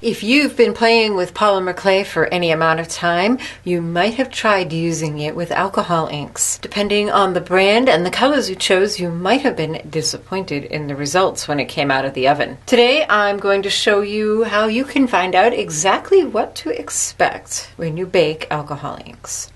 If you've been playing with polymer clay for any amount of time, you might have tried using it with alcohol inks. Depending on the brand and the colors you chose, you might have been disappointed in the results when it came out of the oven. Today I'm going to show you how you can find out exactly what to expect when you bake alcohol inks.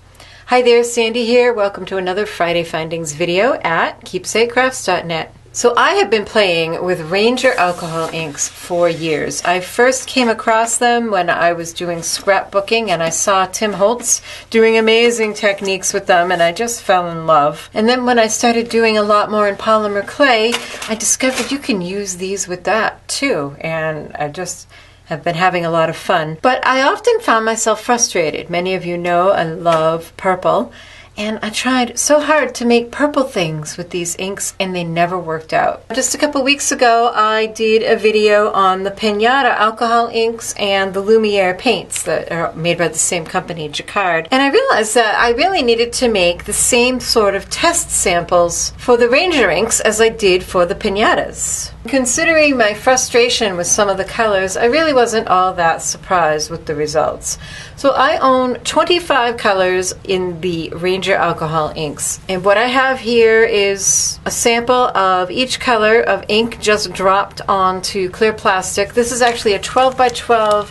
Hi there, Sandy here. Welcome to another Friday Findings video at KeepsakeCrafts.net. So I have been playing with Ranger alcohol inks for years. I first came across them when I was doing scrapbooking and I saw Tim Holtz doing amazing techniques with them and I just fell in love. And then when I started doing a lot more in polymer clay, I discovered you can use these with that too. And I just have been having a lot of fun. But I often found myself frustrated. Many of you know I love purple. And I tried so hard to make purple things with these inks and they never worked out. Just a couple weeks ago I did a video on the Pinata alcohol inks and the Lumiere paints that are made by the same company, Jacquard. And I realized that I really needed to make the same sort of test samples for the Ranger inks as I did for the Pinatas. Considering my frustration with some of the colors, I really wasn't all that surprised with the results. So I own 25 colors in the Ranger alcohol inks. And what I have here is a sample of each color of ink just dropped onto clear plastic. This is actually a 12 by 12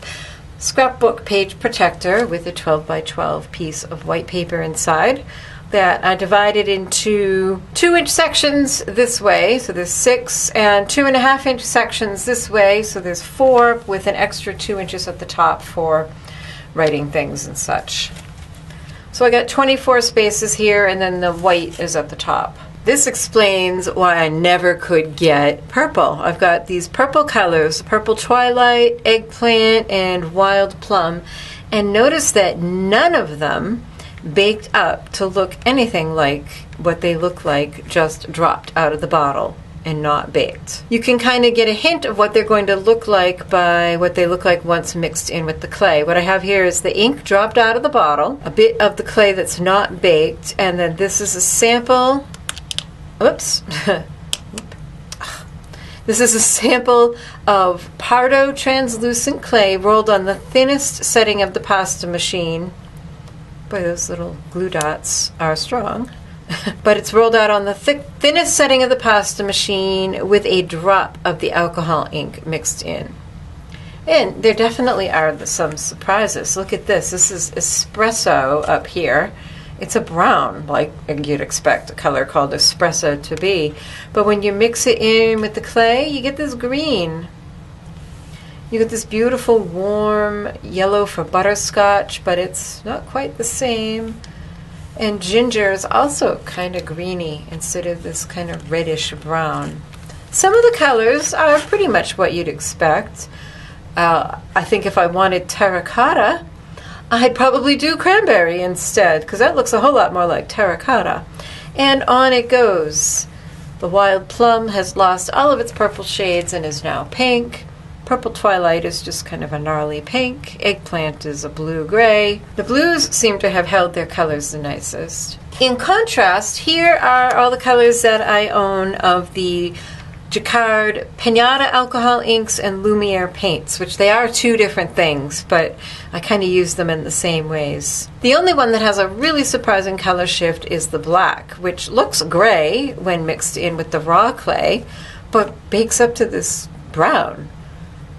scrapbook page protector with a 12 by 12 piece of white paper inside that I divided into 2-inch sections this way, so there's 6, and 2.5-inch sections this way, so there's 4 with an extra 2 inches at the top for writing things and such. So I got 24 spaces here and then the white is at the top. This explains why I never could get purple. I've got these purple colors, Purple Twilight, Eggplant, and Wild Plum, and notice that none of them baked up to look anything like what they look like just dropped out of the bottle and not baked. You can kind of get a hint of what they're going to look like by what they look like once mixed in with the clay. What I have here is the ink dropped out of the bottle, a bit of the clay that's not baked, and then this is a sample. Oops. This is a sample of Pardo translucent clay rolled on the thinnest setting of the pasta machine. Boy, those little glue dots are strong. But it's rolled out on the thinnest setting of the pasta machine with a drop of the alcohol ink mixed in. And there definitely are some surprises. Look at this. This is espresso up here. It's a brown, like you'd expect a color called espresso to be. But when you mix it in with the clay, you get this green. You get this beautiful warm yellow for butterscotch, but it's not quite the same. And ginger is also kind of greeny instead of this kind of reddish brown. Some of the colors are pretty much what you'd expect. I think if I wanted terracotta, I'd probably do cranberry instead, because that looks a whole lot more like terracotta. And on it goes. The Wild Plum has lost all of its purple shades and is now pink. Purple Twilight is just kind of a gnarly pink. Eggplant is a blue-gray. The blues seem to have held their colors the nicest. In contrast, here are all the colors that I own of the Jacquard Pinata alcohol inks and Lumiere paints, which they are two different things, but I kind of use them in the same ways. The only one that has a really surprising color shift is the black, which looks gray when mixed in with the raw clay, but bakes up to this brown.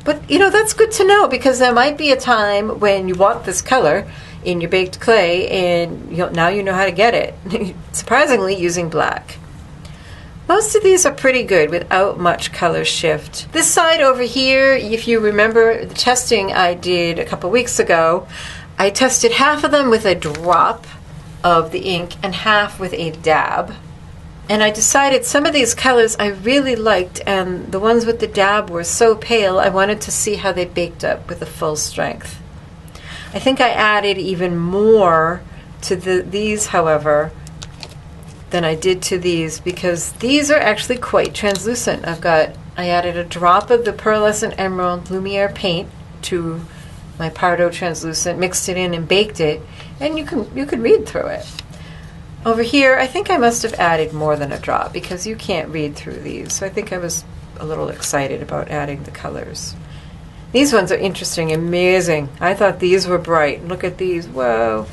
But, you know, that's good to know because there might be a time when you want this color in your baked clay and now you know how to get it, surprisingly using black. Most of these are pretty good without much color shift. This side over here, if you remember the testing I did a couple weeks ago, I tested half of them with a drop of the ink and half with a dab. And I decided some of these colors I really liked, and the ones with the dab were so pale I wanted to see how they baked up with a full strength. I think I added even more to these, however, than I did to these because these are actually quite translucent. I added a drop of the Pearlescent Emerald Lumiere paint to my Pardo translucent, mixed it in and baked it, and you could read through it. Over here, I think I must have added more than a drop because you can't read through these. So I think I was a little excited about adding the colors. These ones are interesting, amazing. I thought these were bright. Look at these, whoa.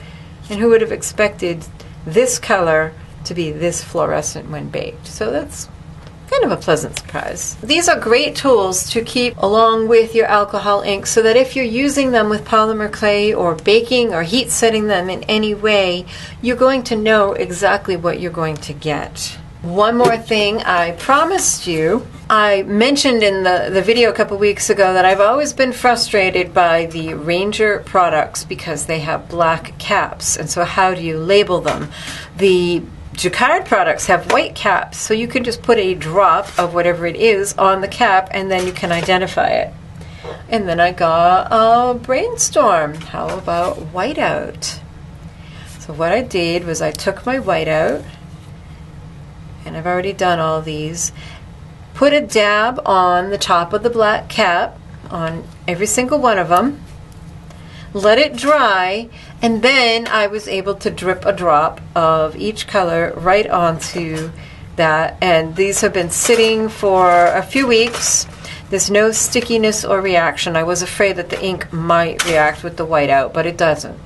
And who would have expected this color to be this fluorescent when baked? So that's kind of a pleasant surprise. These are great tools to keep along with your alcohol ink so that if you're using them with polymer clay or baking or heat setting them in any way, you're going to know exactly what you're going to get. One more thing I promised you. I mentioned in the video a couple weeks ago that I've always been frustrated by the Ranger products because they have black caps, and so how do you label them? The Jacquard products have white caps, so you can just put a drop of whatever it is on the cap and then you can identify it. And then I got a brainstorm. How about whiteout? So what I did was I took my whiteout, and I've already done all these, put a dab on the top of the black cap on every single one of them, let it dry, and then I was able to drip a drop of each color right onto that. And these have been sitting for a few weeks. There's no stickiness or reaction. I was afraid that the ink might react with the whiteout, but it doesn't.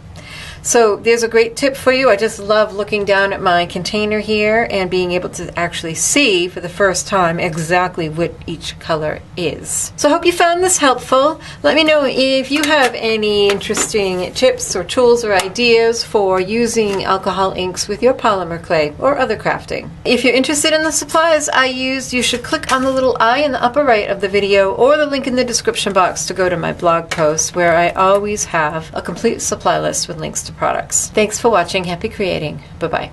So there's a great tip for you. I just love looking down at my container here and being able to actually see for the first time exactly what each color is. So I hope you found this helpful. Let me know if you have any interesting tips or tools or ideas for using alcohol inks with your polymer clay or other crafting. If you're interested in the supplies I used, you should click on the little eye in the upper right of the video or the link in the description box to go to my blog post, where I always have a complete supply list with links to products. Thanks for watching. Happy creating. Bye-bye.